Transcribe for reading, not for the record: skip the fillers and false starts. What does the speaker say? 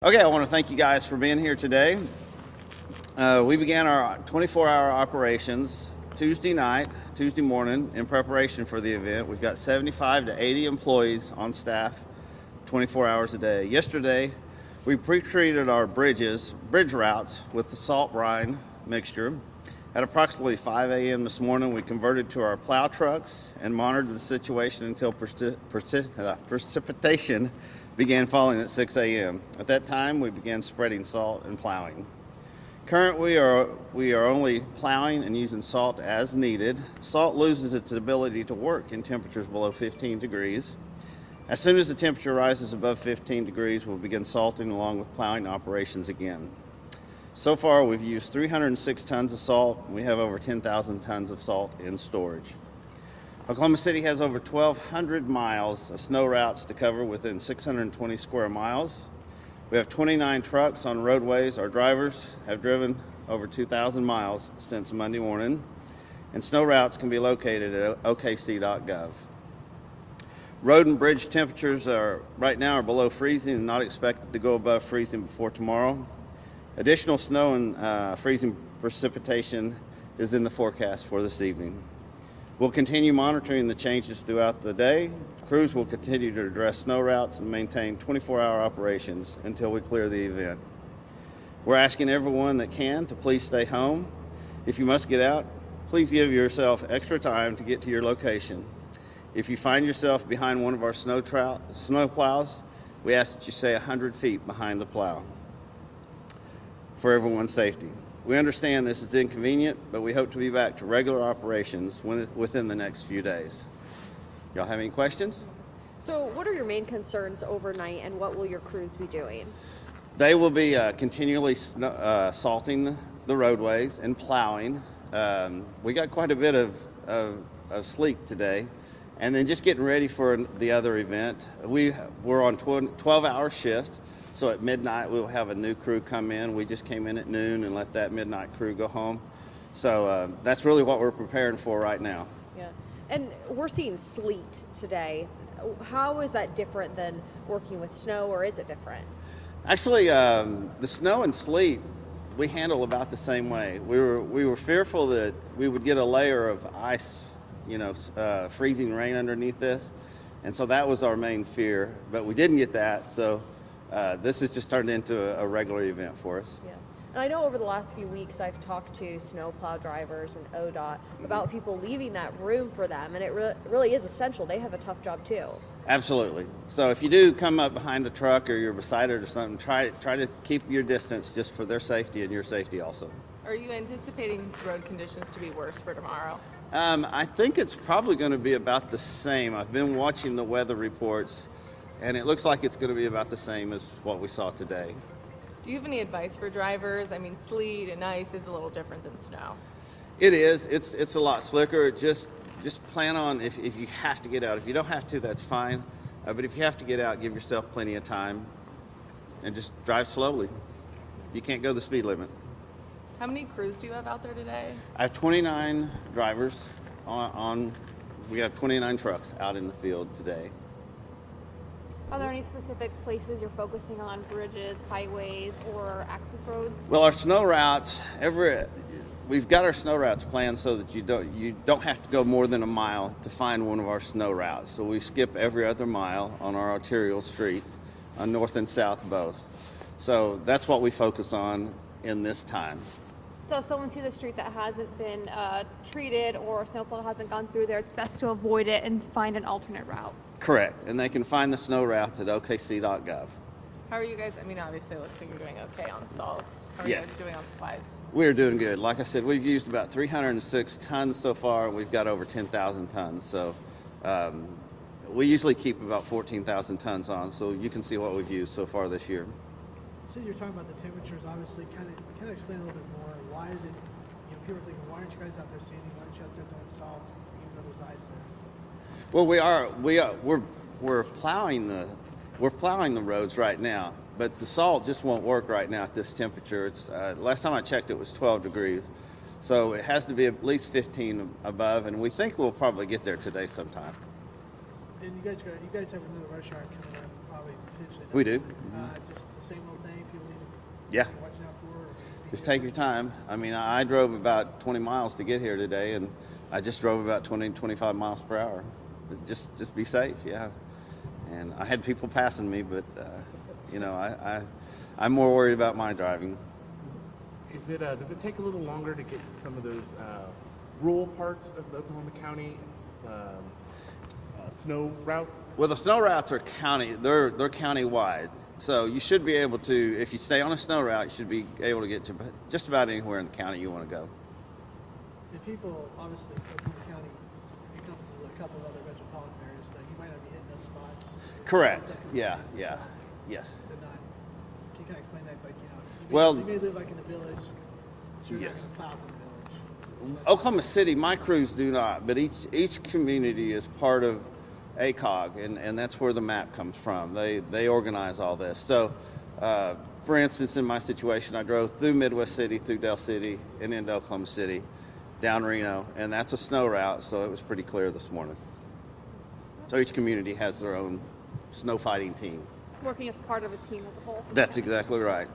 Okay, I want to thank you guys for being here today. We began our 24-hour operations Tuesday morning in preparation for the event. We've got 75 to 80 employees on staff 24 hours a day. Yesterday, we pre-treated our bridge routes with the salt brine mixture. At approximately 5 a.m. this morning, we converted to our plow trucks and monitored the situation until precipitation began falling at 6 a.m. At that time, we began spreading salt and plowing. Currently, we are only plowing and using salt as needed. Salt loses its ability to work in temperatures below 15 degrees. As soon as the temperature rises above 15 degrees, we'll begin salting along with plowing operations again. So far, we've used 306 tons of salt, and we have over 10,000 tons of salt in storage. Oklahoma City has over 1,200 miles of snow routes to cover within 620 square miles. We have 29 trucks on roadways. Our drivers have driven over 2,000 miles since Monday morning, and snow routes can be located at okc.gov. Road and bridge temperatures right now are below freezing and not expected to go above freezing before tomorrow. Additional snow and freezing precipitation is in the forecast for this evening. We'll continue monitoring the changes throughout the day. Crews will continue to address snow routes and maintain 24-hour operations until we clear the event. We're asking everyone that can to please stay home. If you must get out, please give yourself extra time to get to your location. If you find yourself behind one of our snow plows, we ask that you stay 100 feet behind the plow for everyone's safety. We understand this is inconvenient, but we hope to be back to regular operations within the next few days. Y'all have any questions? So what are your main concerns overnight, and what will your crews be doing? They will be continually salting the roadways and plowing. We got quite a bit of sleet today, and then just getting ready for the other event. We're on 12-hour shifts. So at midnight, we'll have a new crew come in. We just came in at noon and let that midnight crew go home. So that's really what we're preparing for right now. Yeah, and we're seeing sleet today. How is that different than working with snow, or is it different? Actually, the snow and sleet, we handle about the same way. We were fearful that we would get a layer of ice, freezing rain underneath this. And so that was our main fear, but we didn't get that. So this has just turned into a regular event for us. Yeah, and I know over the last few weeks I've talked to snowplow drivers and ODOT about people leaving that room for them, and it really is essential. They have a tough job too. Absolutely. So if you do come up behind a truck or you're beside it or something, try to keep your distance just for their safety and your safety also. Are you anticipating road conditions to be worse for tomorrow? I think it's probably going to be about the same. I've been watching the weather reports, and it looks like it's going to be about the same as what we saw today. Do you have any advice for drivers? I mean, sleet and ice is a little different than snow. It is. It's a lot slicker. Just plan on if you have to get out. If you don't have to, that's fine. But if you have to get out, give yourself plenty of time and just drive slowly. You can't go the speed limit. How many crews do you have out there today? I have 29 drivers we have 29 trucks out in the field today. Are there any specific places you're focusing on, bridges, highways, or access roads? Well, our snow routes, we've got our snow routes planned so that you don't have to go more than a mile to find one of our snow routes. So we skip every other mile on our arterial streets, on north and south both. So that's what we focus on in this time. So if someone sees a street that hasn't been treated or snowplow hasn't gone through there, it's best to avoid it and find an alternate route. Correct, and they can find the snow routes at okc.gov. How are you guys? I mean, obviously it looks like you're doing okay on salt. How are Yes. you guys doing on supplies? We're doing good. Like I said, we've used about 306 tons so far, and we've got over 10,000 tons. So we usually keep about 14,000 tons on, so you can see what we've used so far this year. Since you're talking about the temperatures, obviously, kind of explain a little bit more. Why is it, people are thinking, why aren't you guys out there sanding? Why aren't you out there throwing salt, even though there's ice there? Well, we're plowing the roads right now, but the salt just won't work right now at this temperature. It's last time I checked, it was 12 degrees, so it has to be at least 15 above, and we think we'll probably get there today sometime. And you guys have another rush hour coming up, probably potentially. We do. Just the same old thing. Yeah. you're watching out for? Or Just take your time. I mean, I drove about 20 miles to get here today, and I just drove about 20, 25 miles per hour. Just be safe, yeah. And I had people passing me, but you know, I'm more worried about my driving. Is it does it take a little longer to get to some of those rural parts of the Oklahoma County snow routes? Well, the snow routes are they're county-wide. So you should be able to, if you stay on a snow route, you should be able to get to just about anywhere in the county you want to go. if people, obviously, Oklahoma County encompasses a couple of other metropolitan areas, so you might not be hitting those spots. Correct. Yeah. Yes. They're not, can you kind of explain that? Like, you know, Well- you may live like in the village, so you're Yes. not going to plow through the village. Oklahoma City, my crews do not, but each community is part of ACOG, and that's where the map comes from. They organize all this. So, for instance, in my situation, I drove through Midwest City, through Del City, and into Oklahoma City, down Reno, and that's a snow route, so it was pretty clear this morning. So each community has their own snow fighting team. Working as part of a team as a whole. That's exactly right.